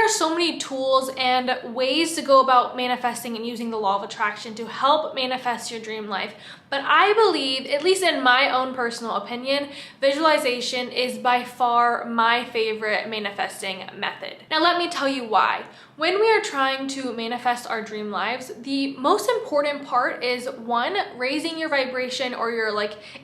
are so many tools and ways to go about manifesting and using the law of attraction to help manifest your dream life. But I believe, at least in my own personal opinion, visualization is by far my favorite manifesting method. Now let me tell you why. When we are trying to manifest our dream lives, the most important part is one, raising your vibration or your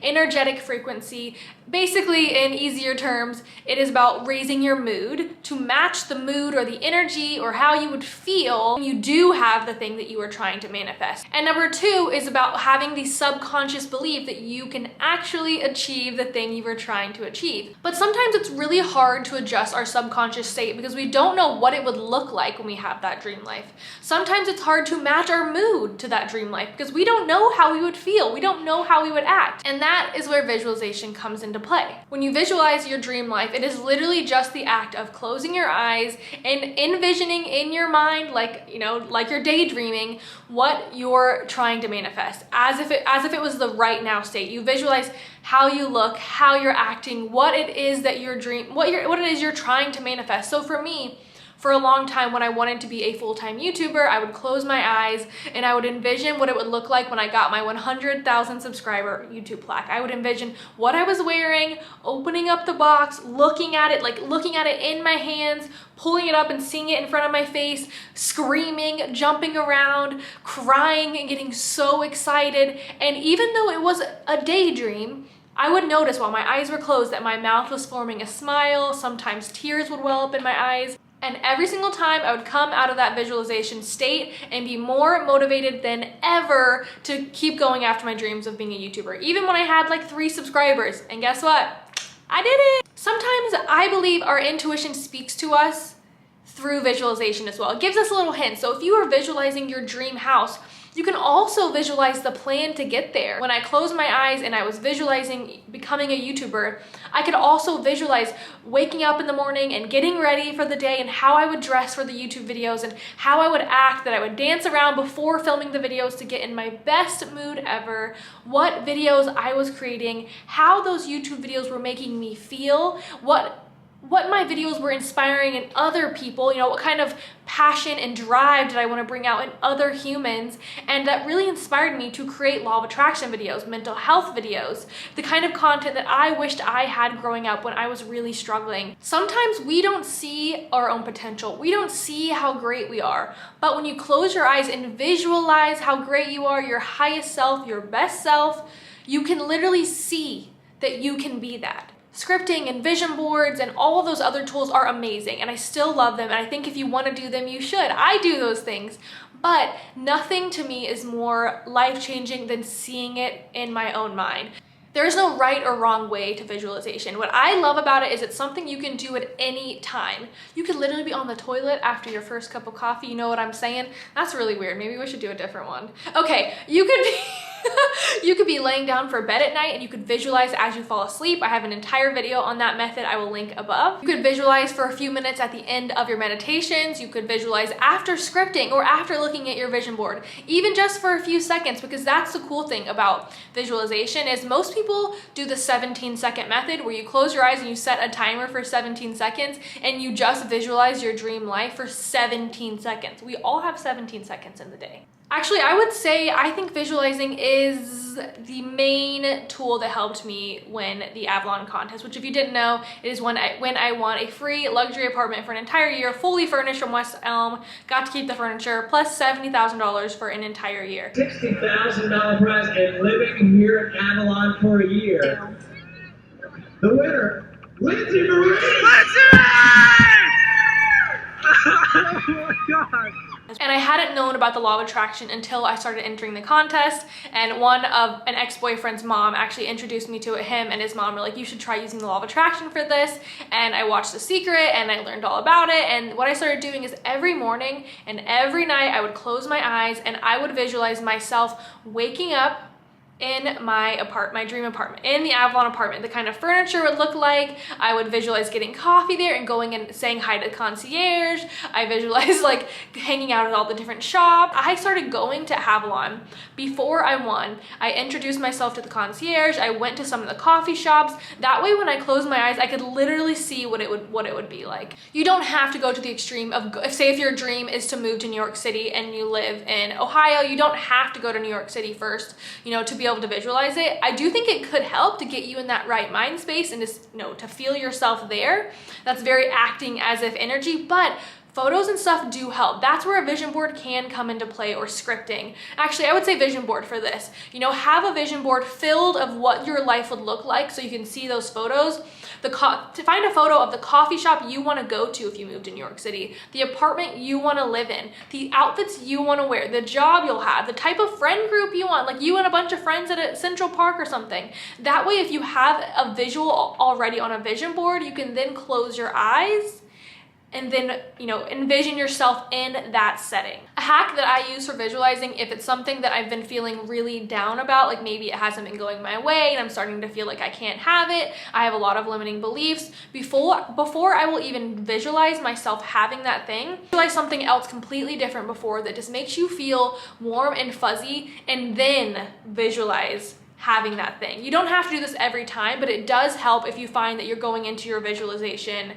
energetic frequency. Basically, in easier terms, it is about raising your mood to match the mood or the energy or how you would feel when you do have the thing that you are trying to manifest. And number two is about having the subconscious belief that you can actually achieve the thing you were trying to achieve. But sometimes it's really hard to adjust our subconscious state because we don't know what it would look like when we have that dream life. Sometimes it's hard to match our mood to that dream life because we don't know how we would feel. We don't know how we would act. And that is where visualization comes into play. When you visualize your dream life, it is literally just the act of closing your eyes and envisioning in your mind, like you're daydreaming, what you're trying to manifest, as if it was the right now state. You visualize how you look, how you're acting, what it is that what it is you're trying to manifest. So for me, for a long time, when I wanted to be a full-time YouTuber, I would close my eyes and I would envision what it would look like when I got my 100,000 subscriber YouTube plaque. I would envision what I was wearing, opening up the box, looking at it in my hands, pulling it up and seeing it in front of my face, screaming, jumping around, crying and getting so excited. And even though it was a daydream, I would notice while my eyes were closed that my mouth was forming a smile. Sometimes tears would well up in my eyes. And every single time I would come out of that visualization state and be more motivated than ever to keep going after my dreams of being a YouTuber. Even when I had 3 subscribers. And guess what? I did it! Sometimes I believe our intuition speaks to us through visualization as well. It gives us a little hint. So if you are visualizing your dream house, you can also visualize the plan to get there. When I closed my eyes and I was visualizing becoming a YouTuber, I could also visualize waking up in the morning and getting ready for the day and how I would dress for the YouTube videos and how I would act, that I would dance around before filming the videos to get in my best mood ever, what videos I was creating, how those YouTube videos were making me feel, what my videos were inspiring in other people, what kind of passion and drive did I want to bring out in other humans. And that really inspired me to create law of attraction videos, mental health videos, the kind of content that I wished I had growing up when I was really struggling. Sometimes we don't see our own potential. We don't see how great we are. But when you close your eyes and visualize how great you are, your highest self, your best self, you can literally see that you can be that. Scripting and vision boards and all of those other tools are amazing and I still love them, and I think if you want to do them, you should. I do those things, but nothing to me is more life-changing than seeing it in my own mind. There is no right or wrong way to visualization. What I love about it is it's something you can do at any time. You could literally be on the toilet after your first cup of coffee, you know what I'm saying? That's really weird. Maybe we should do a different one. Okay, you could be you could be laying down for bed at night and you could visualize as you fall asleep. I have an entire video on that method I will link above. You could visualize for a few minutes at the end of your meditations. You could visualize after scripting or after looking at your vision board, even just for a few seconds, because that's the cool thing about visualization is most people do the 17-second method where you close your eyes and you set a timer for 17 seconds and you just visualize your dream life for 17 seconds. We all have 17 seconds in the day. Actually, I would say I think visualizing is the main tool that helped me win the Avalon contest, which if you didn't know, it is when I won a free luxury apartment for an entire year, fully furnished from West Elm, got to keep the furniture, plus $70,000 for an entire year. $60,000 prize and living here at Avalon for a year. The winner, Lindsay Marie! Lindsay! Oh my God! And I hadn't known about the law of attraction until I started entering the contest, and one of an ex-boyfriend's mom actually introduced me to it. Him and his mom were like, you should try using the law of attraction for this. And I watched The Secret and I learned all about it, and what I started doing is every morning and every night I would close my eyes and I would visualize myself waking up in my dream apartment, in the Avalon apartment, the kind of furniture would look like. I would visualize getting coffee there and going and saying hi to the concierge. I visualized like hanging out at all the different shops. I started going to Avalon before I won. I introduced myself to the concierge. I went to some of the coffee shops. That way when I closed my eyes, I could literally see what it would be like. You don't have to go to the extreme of, say if your dream is to move to New York City and you live in Ohio, you don't have to go to New York City first, you know, to be able to visualize it. I do think it could help to get you in that right mind space and just, you know, to feel yourself there. That's very acting as if energy, but photos and stuff do help. That's where a vision board can come into play, or scripting. Actually, I would say vision board for this. You know, have a vision board filled of what your life would look like so you can see those photos. To find a photo of the coffee shop you want to go to if you move to New York City, the apartment you want to live in, the outfits you want to wear, the job you'll have, the type of friend group you want, like you and a bunch of friends at a Central Park or something. That way, if you have a visual already on a vision board, you can then close your eyes and then, you know, envision yourself in that setting. A hack that I use for visualizing, if it's something that I've been feeling really down about, like maybe it hasn't been going my way and I'm starting to feel like I can't have it, I have a lot of limiting beliefs, before I will even visualize myself having that thing, visualize something else completely different before that just makes you feel warm and fuzzy, and then visualize having that thing. You don't have to do this every time, but it does help if you find that you're going into your visualization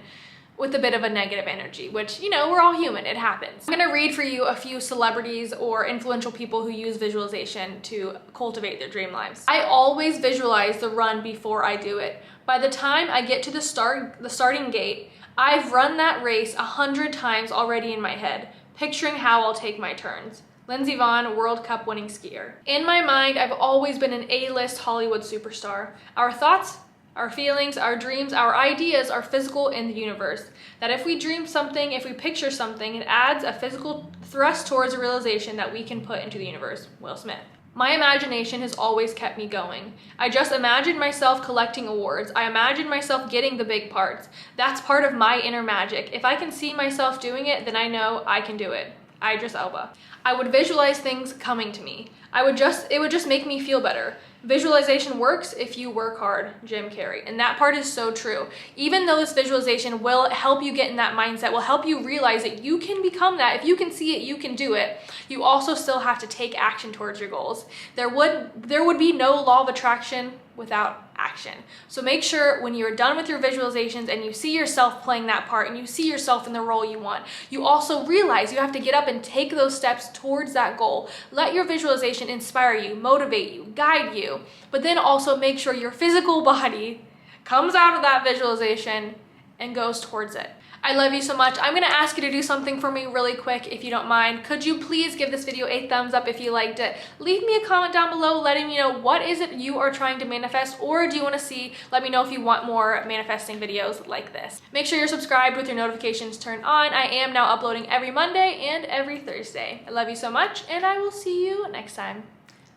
with a bit of a negative energy, which, you know, we're all human, it happens. I'm gonna read for you a few celebrities or influential people who use visualization to cultivate their dream lives. I always visualize the run before I do it. By the time I get to the starting gate, I've run that race 100 times already in my head, picturing how I'll take my turns. Lindsay World Cup winning skier. In my mind, I've always been an A-list Hollywood superstar. Our thoughts, our feelings, our dreams, our ideas are physical in the universe. That if we dream something, if we picture something, it adds a physical thrust towards a realization that we can put into the universe. Will Smith. My imagination has always kept me going. I just imagine myself collecting awards. I imagine myself getting the big parts. That's part of my inner magic. If I can see myself doing it, then I know I can do it. Idris Elba. I would visualize things coming to me. It would just make me feel better. Visualization works if you work hard, Jim Carrey. And that part is so true. Even though this visualization will help you get in that mindset, will help you realize that you can become that. If you can see it, you can do it. You also still have to take action towards your goals. There would be no law of attraction without action. So make sure when you're done with your visualizations and you see yourself playing that part and you see yourself in the role you want, you also realize you have to get up and take those steps towards that goal. Let your visualization inspire you, motivate you, guide you, but then also make sure your physical body comes out of that visualization and goes towards it. I love you so much. I'm gonna ask you to do something for me really quick if you don't mind. Could you please give this video a thumbs up if you liked it? Leave me a comment down below letting me know what is it you are trying to manifest, or do you wanna see, let me know if you want more manifesting videos like this. Make sure you're subscribed with your notifications turned on. I am now uploading every Monday and every Thursday. I love you so much, and I will see you next time.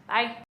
Bye.